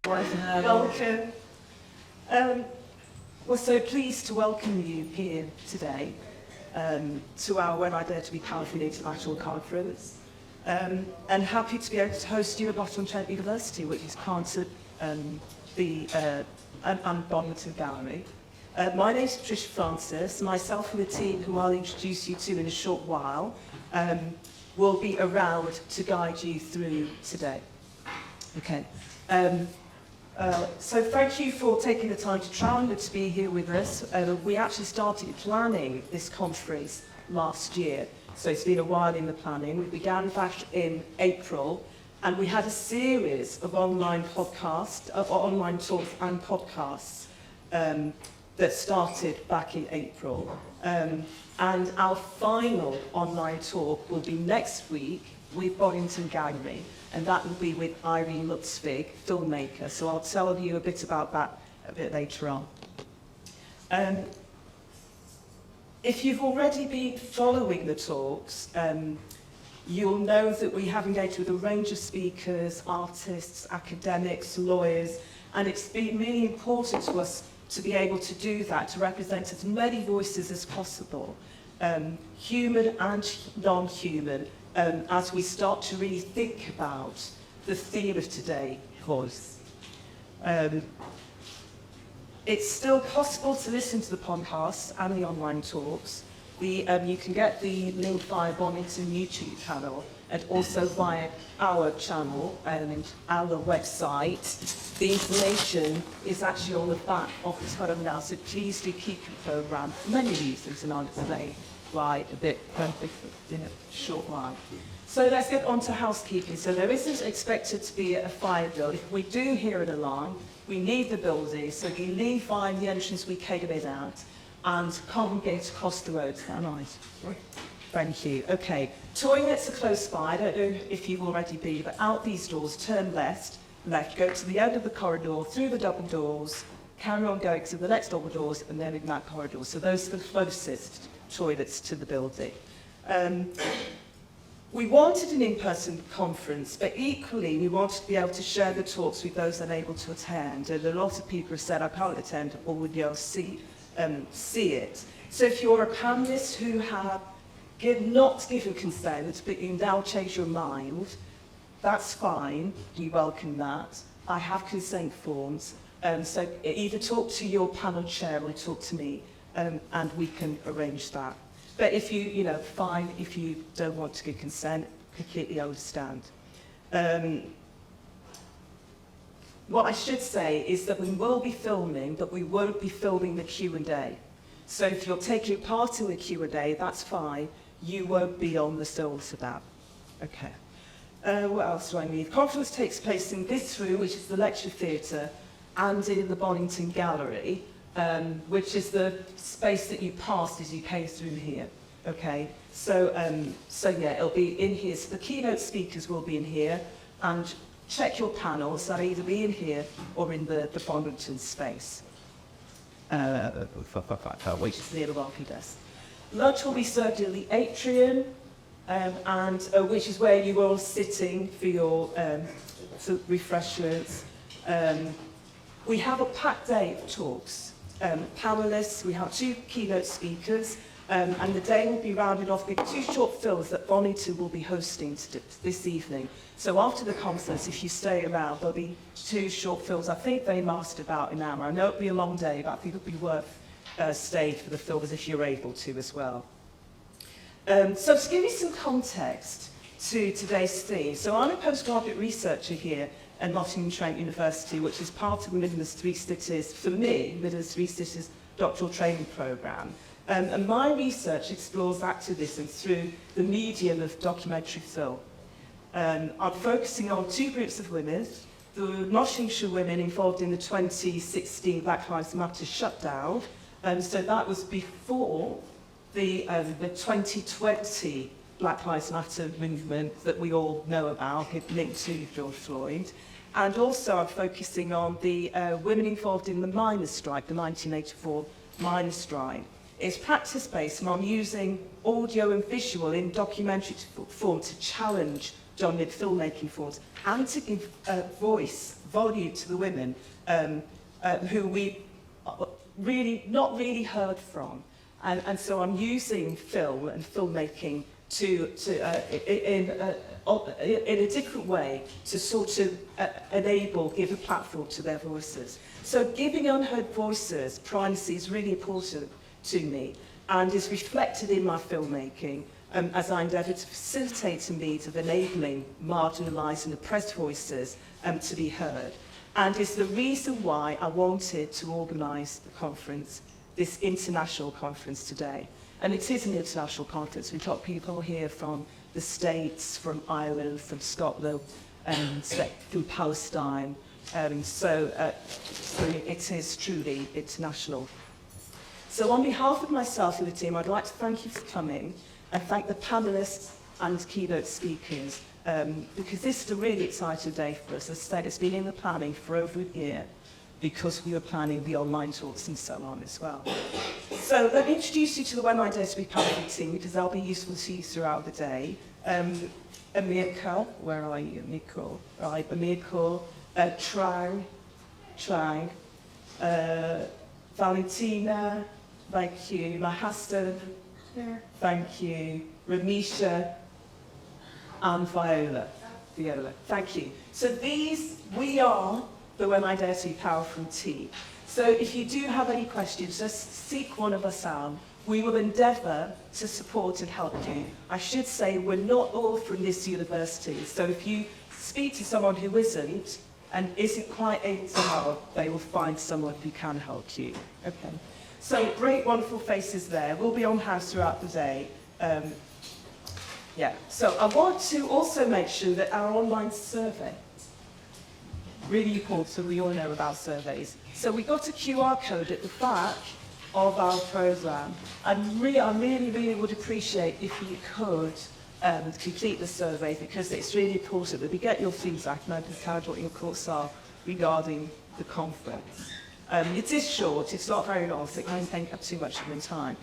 Welcome. We're so pleased to welcome you here today to our When I Dare to Be Powerful International Conference, and happy to be able to host you at Nottingham University, which is part of the Bonington Gallery. My name is Patricia Francis. Myself and the team, who I'll introduce you to in a short while, will be around to guide you through today. Okay. So thank you for taking the time to travel and to be here with us. We actually started planning this conference last year, so it's been a while in the planning. We began back in April, and we had a series of online podcasts, online talks and podcasts that started back in April. And our final online talk will be next week with Bonington Gallery, and that will be with Irene Lutzvig, filmmaker. So I'll tell you a bit about that a bit later on. If you've already been following the talks, you'll know that we have engaged with a range of speakers, artists, academics, lawyers, and it's been really important to us to be able to do that, to represent as many voices as possible, human and non-human, as we start to really think about the theme of today, voice. It's still possible to listen to the podcasts and the online talks. You can get the link via Bonington YouTube channel and also via our channel and our website. The information is actually on the back of the program now, so please do keep your program. Many of these things are on today. Right, a bit perfect in a short while. So let's get on to housekeeping. So there isn't expected to be a fire drill. If we do hear an alarm, we need the building, so you leave via the entrance we came in at and congregate across the road. Is that nice? Thank you. Okay, toilets are close by. I don't know if you've already been, but out these doors, turn left, go to the end of the corridor, through the double doors, carry on going to the next double doors, and then in that corridor. So those are the closest toilets to the building. We wanted an in-person conference, but equally we wanted to be able to share the talks with those unable to attend. And a lot of people have said, I can't attend, or would you see it. So if you're a panelist who have not given consent, but you now change your mind, that's fine, we welcome that. I have consent forms, so either talk to your panel chair or talk to me, and we can arrange that. But if fine, if you don't want to give consent, completely understand. What I should say is that we will be filming, but we won't be filming the Q&A. So if you're taking part in the Q&A, that's fine. You won't be on the film for that. Okay. What else do I need? The conference takes place in this room, which is the lecture theatre, and in the Bonington Gallery, which is the space that you passed as you came through here. Okay, so yeah, it'll be in here. So the keynote speakers will be in here, and check your panels. They'll either be in here or in the Bonington space, which is near the welcome desk. Lunch will be served in the atrium, and which is where you are all sitting for your for refreshments. We have a packed day of talks. Panelists, we have 2 keynote speakers, and the day will be rounded off with 2 short films that Bonington will be hosting this evening. So after the conference, if you stay around, there'll be 2 short films. I think they last about an hour. I know it'll be a long day, but I think it'll be worth staying for the films if you're able to as well. So to give you some context to today's theme, so I'm a postgraduate researcher here at Nottingham University, which is part of Midland's 3 Cities, for me, Midland's 3 Cities doctoral training programme. And my research explores activism through the medium of documentary film. I'm focusing on 2 groups of women, the Nottinghamshire women involved in the 2016 Black Lives Matter shutdown. So that was before the 2020 Black Lives Matter movement that we all know about, linked to George Floyd. And also I'm focusing on the women involved in the miners' strike, the 1984 miners' strike. It's practice-based, and I'm using audio and visual in documentary form to challenge dominant filmmaking forms and to give voice volume to the women who we not really heard from. And so I'm using film and filmmaking in a different way to sort of give a platform to their voices. So giving unheard voices primacy is really important to me and is reflected in my filmmaking as I endeavour to facilitate a means of enabling marginalised and oppressed voices to be heard. And is the reason why I wanted to organise the conference, this international conference today. And it is an international conference. We've got people here from the States, from Ireland, from Scotland, from Palestine. So it is truly international. So on behalf of myself and the team, I'd like to thank you for coming and thank the panellists and keynote speakers because this is a really exciting day for us. As I said, it's been in the planning for over a year because we were planning the online talks and so on as well. So let me introduce you to the When My Days to Be Powerful team because they'll be useful to you throughout the day. Amirka, where are you, Amirka? Right, Amirka, Trang, Valentina, thank you, Mahassan, thank you, Ramisha, and Viola, thank you. So we are the When I Dare to Be Powerful team. So if you do have any questions, just seek one of us out. We will endeavour to support and help you. I should say we're not all from this university, so if you speak to someone who isn't and isn't quite able to help, they will find someone who can help you. Okay. So great, wonderful faces there. We'll be on house throughout the day. So I want to also mention that our online survey, really important, so we all know about surveys. So we got a QR code at the back of our programme. And I really would appreciate if you could complete the survey because it's really important that we get your feedback and understand what your thoughts are regarding the conference. It is short, it's not very long, so it won't take up too much of your time.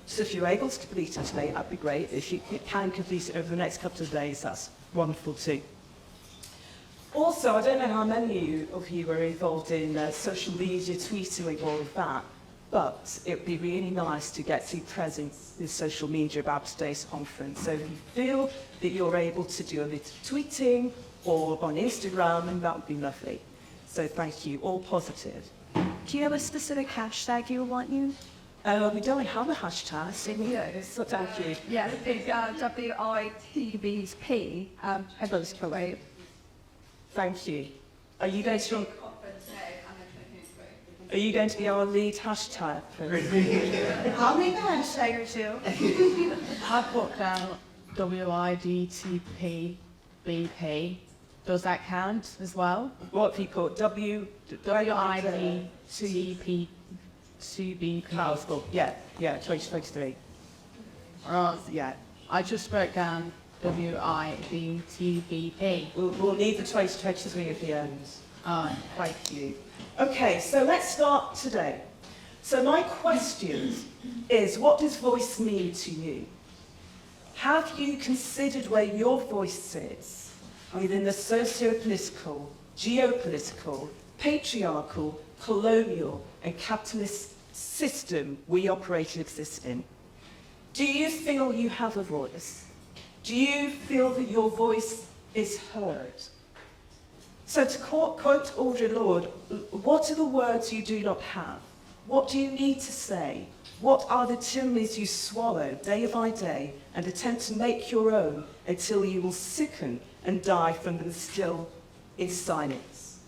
So if you're able to complete it today, that'd be great. If you can complete it over the next couple of days, that's wonderful too. Also, I don't know how many of you are involved in social media, tweeting, all of that, but it would be really nice to get to present in social media about today's conference. So if you feel that you're able to do a bit of tweeting or on Instagram, and that would be lovely. So thank you, all positive. Do you have a specific hashtag you want you? We don't have a hashtag, so so thank you. Yeah, it's WITBP, Thank you. Are you going to be our lead hashtag? I'll make a hashtag or two. I've put down WIDTPBP. Does that count as well? What have you put? WIDTPBP. Powerful. Yeah, 2023. Yeah, I just wrote down WIDTPP. We'll need the 2023 at the end. Thank you. Okay, so let's start today. So my question is, what does voice mean to you? Have you considered where your voice sits within the socio-political, geopolitical, patriarchal, colonial and capitalist system we operate and exist in? Do you feel you have a voice? Do you feel that your voice is heard? So to quote Audre Lorde, what are the words you do not have? What do you need to say? What are the timities you swallow day by day and attempt to make your own until you will sicken and die from them still in silence?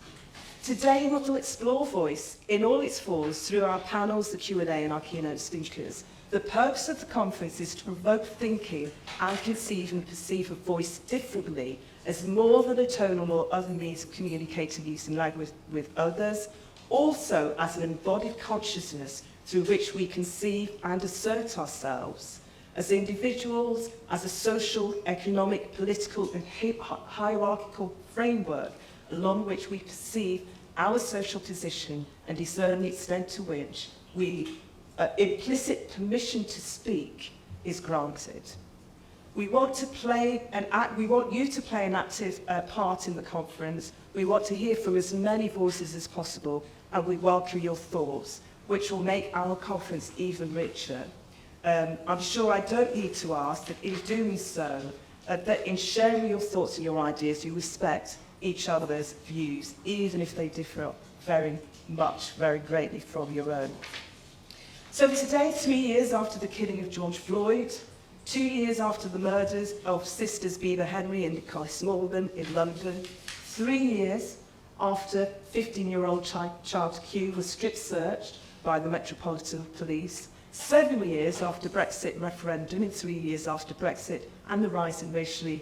Today we will explore voice in all its forms through our panels, the Q&A and our keynote speakers. The purpose of the conference is to provoke thinking and conceive and perceive a voice differently as more than a tonal or other means of communicating using language with others, also as an embodied consciousness through which we conceive and assert ourselves as individuals, as a social, economic, political and hierarchical framework along which we perceive our social position and discern the extent to which implicit permission to speak is granted. We want to play we want you to play an active part in the conference. We want to hear from as many voices as possible, and we welcome your thoughts, which will make our conference even richer. I'm sure I don't need to ask that in doing so, that in sharing your thoughts and your ideas, you respect each other's views, even if they differ very much, very greatly from your own. So today, 3 years after the killing of George Floyd, 2 years after the murders of sisters Bieber Henry and Nicole Smallman in London, 3 years after 15-year-old child Q was strip-searched by the Metropolitan Police, 7 years after Brexit referendum, and 3 years after Brexit and the rise in racially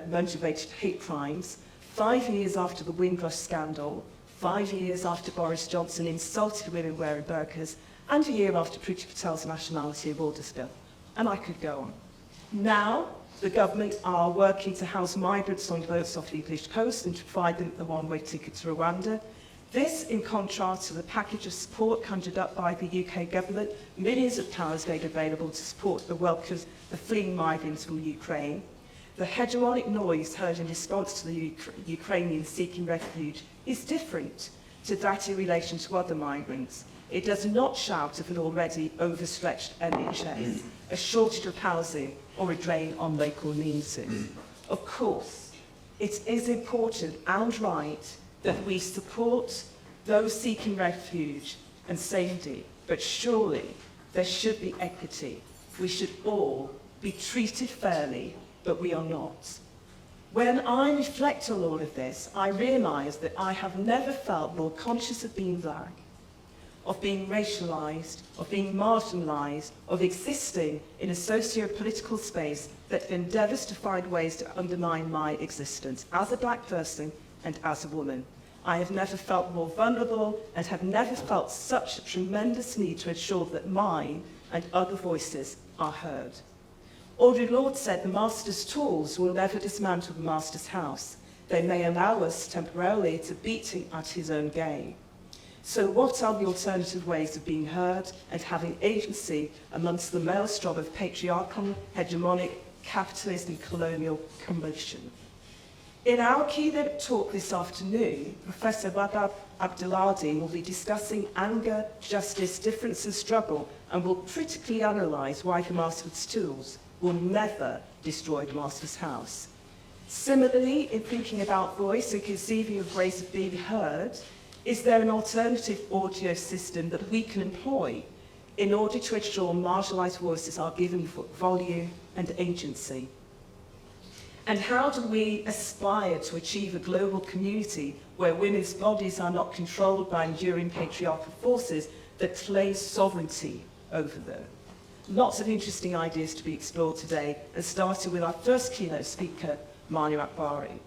motivated hate crimes, 5 years after the Windrush scandal, 5 years after Boris Johnson insulted women wearing burqas, and a year after Patricia Patel's nationality borders bill. And I could go on. Now, the government are working to house migrants on boats off the English coast and to provide them a one-way ticket to Rwanda. This, in contrast to the package of support conjured up by the UK government, millions of pounds made available to support the welcome of the fleeing migrants from Ukraine. The hegemonic noise heard in response to the Ukrainians seeking refuge is different to that in relation to other migrants. It does not shout of an already overstretched NHS, a shortage of housing, or a drain on local amenities. Of course, it is important and right that we support those seeking refuge and safety, but surely there should be equity. We should all be treated fairly, but we are not. When I reflect on all of this, I realise that I have never felt more conscious of being black, of being racialised, of being marginalised, of existing in a socio-political space that endeavours to find ways to undermine my existence as a black person and as a woman. I have never felt more vulnerable and have never felt such a tremendous need to ensure that mine and other voices are heard. Audre Lorde said the master's tools will never dismantle the master's house. They may allow us temporarily to beat him at his own game. So what are the alternative ways of being heard and having agency amongst the maelstrom of patriarchal, hegemonic, capitalist and colonial commotion? In our keynote talk this afternoon, Professor Wahab Abdelhadi will be discussing anger, justice, difference and struggle, and will critically analyse why the master's tools will never destroy the master's house. Similarly, in thinking about voice and conceiving of ways of being heard, is there an alternative audio system that we can employ in order to ensure marginalised voices are given volume and agency? And how do we aspire to achieve a global community where women's bodies are not controlled by enduring patriarchal forces that claim sovereignty over them? Lots of interesting ideas to be explored today, and starting with our first keynote speaker, Manu Akbari.